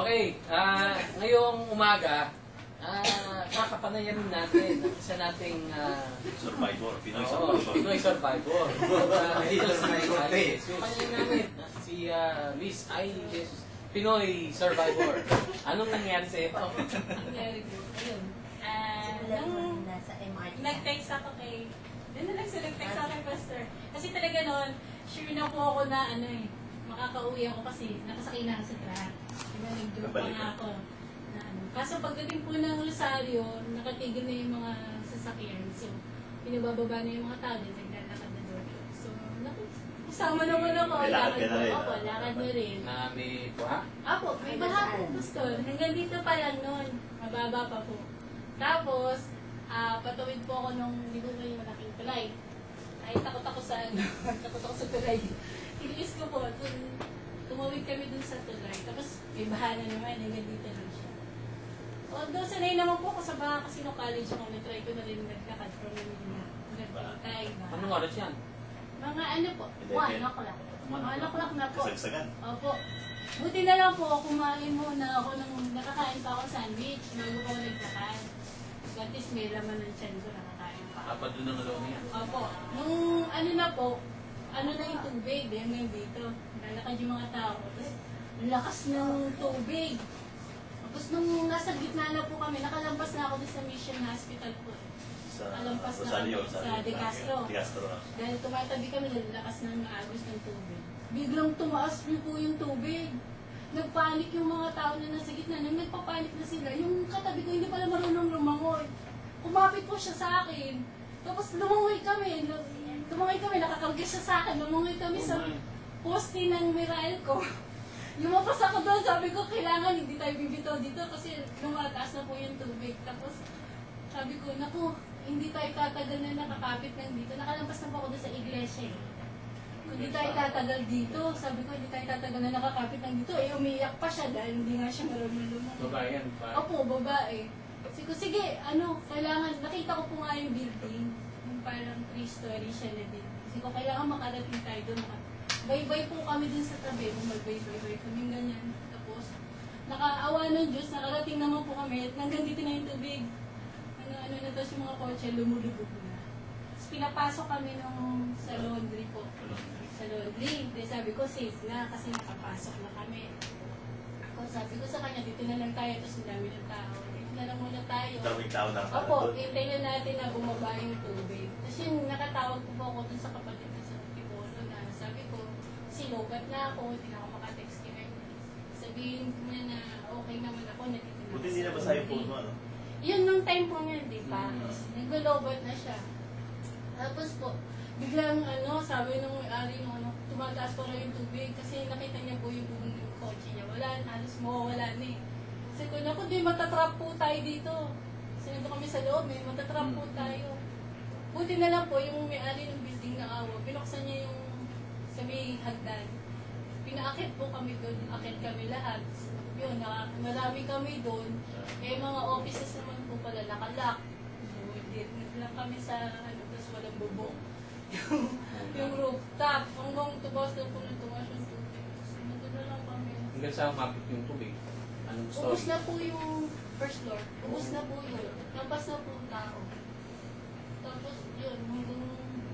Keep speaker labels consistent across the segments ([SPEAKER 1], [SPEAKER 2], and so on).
[SPEAKER 1] Okay, ngayong umaga, kakapanayan natin ang isa nating
[SPEAKER 2] Survivor, Pinoy
[SPEAKER 1] oo,
[SPEAKER 2] Survivor.
[SPEAKER 1] Pinoy Survivor. So, kanya namin, si Liz ay Pinoy Survivor. Anong nangyari sa iyo?
[SPEAKER 3] Nangyari po. Ayun. Nung nag-text ako kay... Doon na lang siya nag-text ako kay Pastor. Kasi talaga noon, sure na po ako na makakauwi ako kasi nakasakay na ako sa truck. Diba, nag-joke pa nga ako. Kaso pagdating po ng Rosario, nakatigil na yung mga sasakyan. So, pinabababa na yung mga tao din, naglalakad na doon. So, kasama naman ako.
[SPEAKER 2] Lakad ka na rin.
[SPEAKER 3] Opo, lakad na rin.
[SPEAKER 1] Na may buha?
[SPEAKER 3] Apo, may baha po, Pastor. Hanggang dito pa lang noon. Mababa pa po. Tapos, patawid po ako nung hindi ko may malaking tulay. Ay, takot ako sa takot ako sa tulay. Tiniis ko po, tumawid kami dun sa tulay. Tapos, may baha na naman, hanggang dito lang siya. Although, sanay naman po ako sa baha kasi no college ako, na-try ko na rin nagkakad from Manila. Nagkakatay, baha.
[SPEAKER 1] Anong oras yan?
[SPEAKER 3] Mga ano po, 1 o'clock. 1 o'clock na po.
[SPEAKER 2] Kasagsagan.
[SPEAKER 3] Opo. Buti na lang po, kumain muna ako nung nakakain pa ako sandwich. Bago ko nagkakaan. At least may laman ng tiyan ko, nakakain pa.
[SPEAKER 1] Kapag doon ang alaw niya.
[SPEAKER 3] Opo. Nung ano na po, ano na yung tubig, hanggang dito. Lalakad yung mga tao. Tapos, lakas ng tubig. Tapos nung nasa gitna na po kami, nakalampas na ako doon sa Mission Hospital po.
[SPEAKER 2] Sa
[SPEAKER 3] Alampas na
[SPEAKER 2] Rosario.
[SPEAKER 3] kami sa De Castro.
[SPEAKER 2] De Castro.
[SPEAKER 3] Dahil tumatabi kami, lakas ng agos ng tubig. Biglang tumaas po yung tubig. Nagpanik yung mga tao na nasa gitna. Nang nagpapanik na sila, yung katabi ko hindi pala marunong lumangoy. Kumapit po siya sa akin. Tapos lumangoy kami. Nakakarga siya sa akin. Lumangoy kami sa poste ng Meralco. Lumapas ako doon, sabi ko, kailangan hindi tayo bibitaw dito kasi lumataas na po yung tubig. Tapos sabi ko, naku, hindi tayo tatagal na nakakapit ng dito. Nakalampas na po ako doon sa iglesia. Kung hindi tayo tatagal dito, sabi ko, hindi tayo tatagal na nakakapit ng dito. Eh, umiyak pa siya dahil hindi nga siya marunong lumangoy.
[SPEAKER 1] Babae yan.
[SPEAKER 3] Opo, babae. Sabi ko, sige, kailangan, nakita ko po nga yung building. Yung parang 3-story siya na building. Sabi ko, kailangan makarating tayo doon. Bye-bye po kami dun sa tabi. Bye-bye kami ganyan. Tapos, nakaawa ng Diyos, nakarating naman po kami. Hanggang dito na yung tubig. Ano na tapos yung mga kotse, lumulubog na. Tapos pinapasok kami sa laundry po. Sa laundry. Then sabi ko, safe na kasi nakapasok na kami. Sabi ko sa kanya, dito na lang tayo. Tapos ang dami ng tao. Dito na lang muna tayo.
[SPEAKER 2] Daming tao na
[SPEAKER 3] Opo, hintayin na natin na bumaba yung tubig. Tapos yung nakatawag po ako dun sa kapatid na sa Tipolo na sabi ko, sinugat na ako, hindi na ako makatext kay Ernest. Sabihin ko niya na okay naman ako, nandito na.
[SPEAKER 2] Buti hindi na ba sa'yo phone mo, ano?
[SPEAKER 3] Yun nung time po nga, di ba? Nagulobot na siya. Tapos po, biglang sabi nung may-ari nung tumataas pa rin yung tubig kasi nakita niya po yung buong kotse niya. Wala, halos mawawala na eh. Kasi kung ako, di matatrap po tayo dito. Kasi nandun kami sa loob eh, matatrap po tayo. Buti na lang po, yung may-ari ng building na awa, pinuksan niya yung sa may hagdan. Pinaakit po kami doon, akit kami lahat. Yun, marami kami doon. Eh, mga offices naman po pala, nakalak. So, lang kami sa, tapos walang bubong. yung rooftop, hanggang tubawas na po ng tumaas yung tubig. So, nandun na lang kami.
[SPEAKER 1] Hanggang sa umapit yung tubig. Anong story?
[SPEAKER 3] Ubus na po yung first floor. Ubus na po yun. Lampas na po yung tao. Tapos, yun, hanggang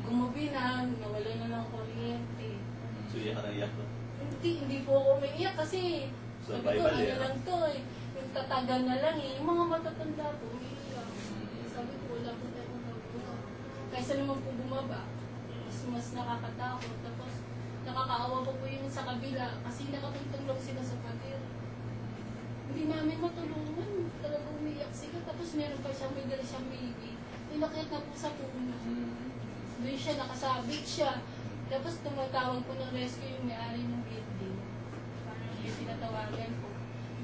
[SPEAKER 3] gumabi na, nawala na ng kuryente.
[SPEAKER 2] So, iyak ka na iyak na.
[SPEAKER 3] Hindi po ako umiiyak kasi sabi ko, lang to eh. Yung tatagan na lang eh. Yung mga matatanda po, umiiyak. Sabi ko, wala po tayong magawa. Kaysa naman po bumaba, mas nakakatakot. Tapos, nakakaawa po yung sa kabila kasi nakapuntong lang sila sa pader. Hindi namin matulungan. Talaga umiiyak sila. Tapos meron pa siyang may dala siyang baby. Nilakit na po sa puno. Doon siya, nakasabit siya. Tapos tumatawag po ng rescue yung may-ari ng building. Parang yung tinatawagan po.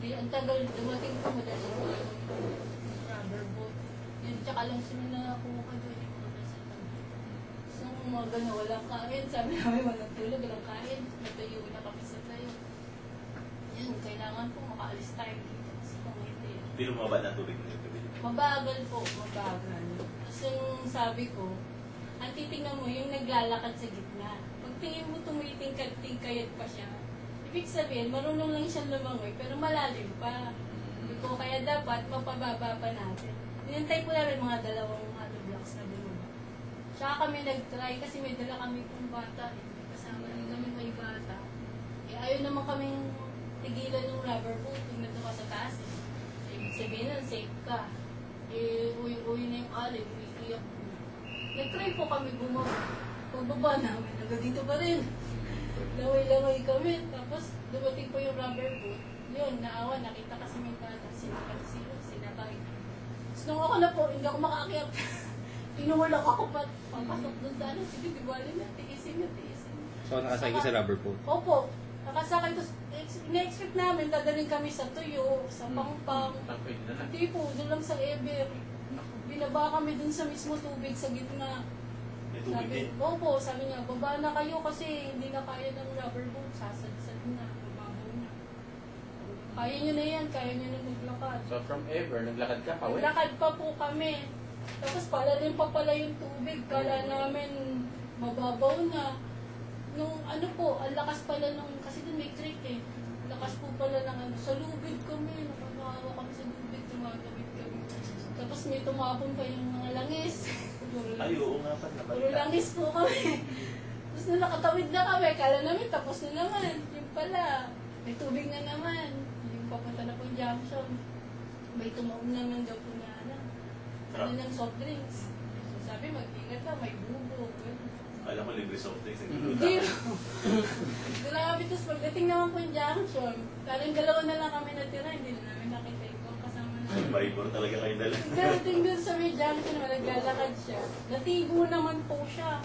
[SPEAKER 3] Ang tagal, dumating po madali po yung rubber boat. Yun, tsaka lang sila na nakuha doon yung mga nasa tabi. So, mga gano'n, walang kain. Sabi namin, walang tulog, walang kain. Natuyo na kami sa tayo. Yun, kailangan po makaalis tayo dito. Kasi kung hindi.
[SPEAKER 2] Pero mababa na tubig na yung tubig.
[SPEAKER 3] Mabagal po, mabagal. Kasi yung sabi ko, ang titingnan mo yung naglalakad sa gitna. Pag tingin mo tumitingkad-tingkayad pa siya, Ibig sabihin, marunong lang siyang lumangoy, pero malalim pa. Sabi ko, kaya dapat mapababa pa natin. Hinintay po namin mga 2 blocks na bumaba. Tsaka kami nag-try kasi may dala kami kung bata. Kasama lang kami may bata. Ayaw naman kaming tigilan ng rubber boat kung nandun ka sa taas. Ibig sabihin nun, safe ka. Uwi na yung alin, umiiyak po. Nag-try po kami bumaba. Pagbaba namin, hanggang dito pa rin. Laway-laway kami. Tapos dumating po yung rubber boat. Yun, naawa, nakita kasi may bata. Sinakay. Tapos nung ako na po, hindi ako makaakyat. Tinulak ako pa. Papasok dun sa ano. Sige, diwali na. Tiisin.
[SPEAKER 4] So, nakasakay ka sa rubber boat?
[SPEAKER 3] Opo. Nakasakay. Tapos, ina-expect namin, dadaling kami sa Tuyo, sa Pangpang. Hindi po, doon lang sa Eber. Binaba kami dun sa mismo tubig, sa gitna.
[SPEAKER 2] May tubig din.
[SPEAKER 3] Opo, sabi niya, baba na kayo kasi hindi na kaya ng rubber boat. Sasadsad na, mababaw na. Kaya nyo na yan, kaya nyo na maglakad.
[SPEAKER 1] So from ever, naglakad ka pa?
[SPEAKER 3] Naglakad pa po kami. Tapos palalim pa pala yung tubig. Kala namin mababaw na. Nung ano po, ang lakas pala nung, kasi dun may creek eh. Lakas po pala ng ano, sa lubid kami. Nakakawa kami sa lubid, tumatawid kami. Tapos may tumapon pa yung mga langis.
[SPEAKER 2] Ay, oo nga pa.
[SPEAKER 3] Puro langis po kami. Tapos nung nakatawid na kami, kala namin tapos na naman. Yung pala, may tubig na naman. Yung papunta na po yung junction. May tumaon naman daw po na ano ng soft drinks. So sabi, mag-ingat ka, may bubo.
[SPEAKER 2] Alam ko libre soft drinks.
[SPEAKER 3] Hindi. Grabe, tapos pagdating naman po yung junction, talang 2 na lang kami natira, hindi na namin nakita yung kasama namin.
[SPEAKER 2] Maribor talaga kayo dala.
[SPEAKER 3] Pagdating doon sa may junction, naglalakad siya. Natigo naman po siya.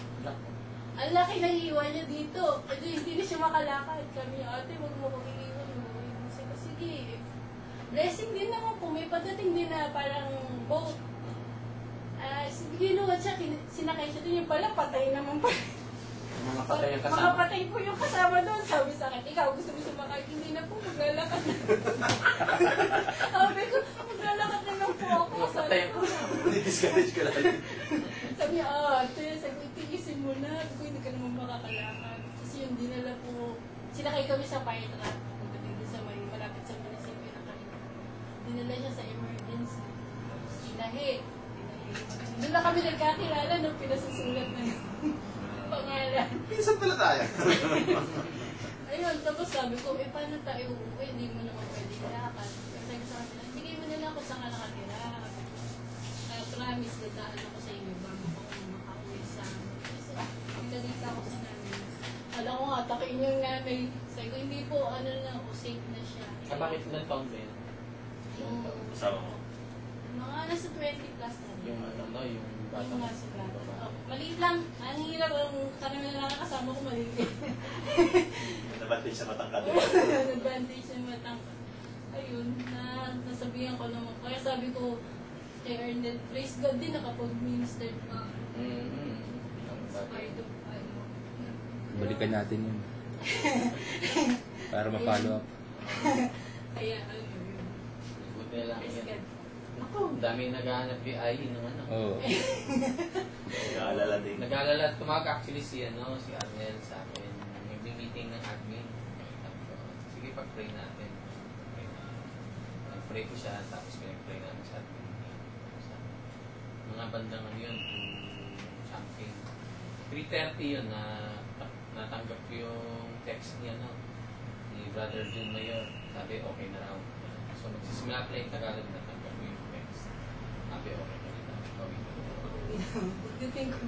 [SPEAKER 3] Ang laki na iwan niya dito. Hindi na siya makalakad. Kami, ate, wag mo kong iiwan. Sige. Blessing din naman po. May pagdating din na parang boat. Ginuwat siya, sinakay siya doon. Yung pala, patay naman pa.
[SPEAKER 1] Mga patay ang kasama.
[SPEAKER 3] Mga patay po yung kasama doon. Sabi sa akin, ikaw gusto mo sumakay? Hindi na po, maglalakad na. Sabi ko, maglalakad na lang po ako.
[SPEAKER 1] Mga patay ang kasama.
[SPEAKER 2] Discourage ka lang.
[SPEAKER 3] Sabi niya, sabi ko, itigisin mo na. Sabi ko, hindi ka naman makakalakad. Kasi yung dinala po, sinakay kami sa fire truck. Pagdating din sa may malapit sa munisipyo na kayo. Dinala siya sa emergency. Tinahi. Doon na kami nagkakilala nung pinasusulat na yung pangalan.
[SPEAKER 2] Pinsan pala tayo.
[SPEAKER 3] Ayun, tapos sabi ko, paano tayo uuwi? Hindi mo naman pwede lakad. Sabi ko sa kanila, bigay mo na lang kung saan ka nakatira. Promise, dadaan ako sa inyo bago ako makauwi sa amin. Kasi pinalita ako sa namin. Alam ko nga, takin yung nanay. Sabi ko, hindi po, safe na siya.
[SPEAKER 1] Bakit ilang taon ba yun?
[SPEAKER 3] Yung
[SPEAKER 2] Kasama mo.
[SPEAKER 3] mga nasa 20 plus na.
[SPEAKER 1] Yung ano, yung bata.
[SPEAKER 3] Yung nasa bata. Maliit lang. Ang hirap, ang karamihan na nakakasama ko maliit.
[SPEAKER 2] Nabantage sa matangkad.
[SPEAKER 3] Advantage na matangkad. Ayun, nasabihan ko naman. Kaya sabi ko, kay Ernest, praise God din nakapag-minister pa. Spite of
[SPEAKER 4] Balikan natin yun. Para ma-follow up.
[SPEAKER 3] Kaya, yun.
[SPEAKER 1] Buti na lang
[SPEAKER 3] Praise
[SPEAKER 1] yan.
[SPEAKER 3] God.
[SPEAKER 1] Ako, dami naghahanap yung IE ng ano.
[SPEAKER 4] Oo.
[SPEAKER 2] Nag-aalala din.
[SPEAKER 1] Nag-aalala at tumawag actually si Arnel sa akin. May meeting ng admin. Sabi ko, sige, pag-pray natin. Pray ko siya, tapos pinag-pray namin sa admin. Mga bandang ano yun, to something. 3:30 yun na natanggap ko yung text niya, ni Brother Jun Mayor. Sabi, okay na raw. So, magsisimula pala yung Tagalog, natanggap ko yung text. Sabi, okay na rin. Gawin ko.
[SPEAKER 3] Pagdating ko,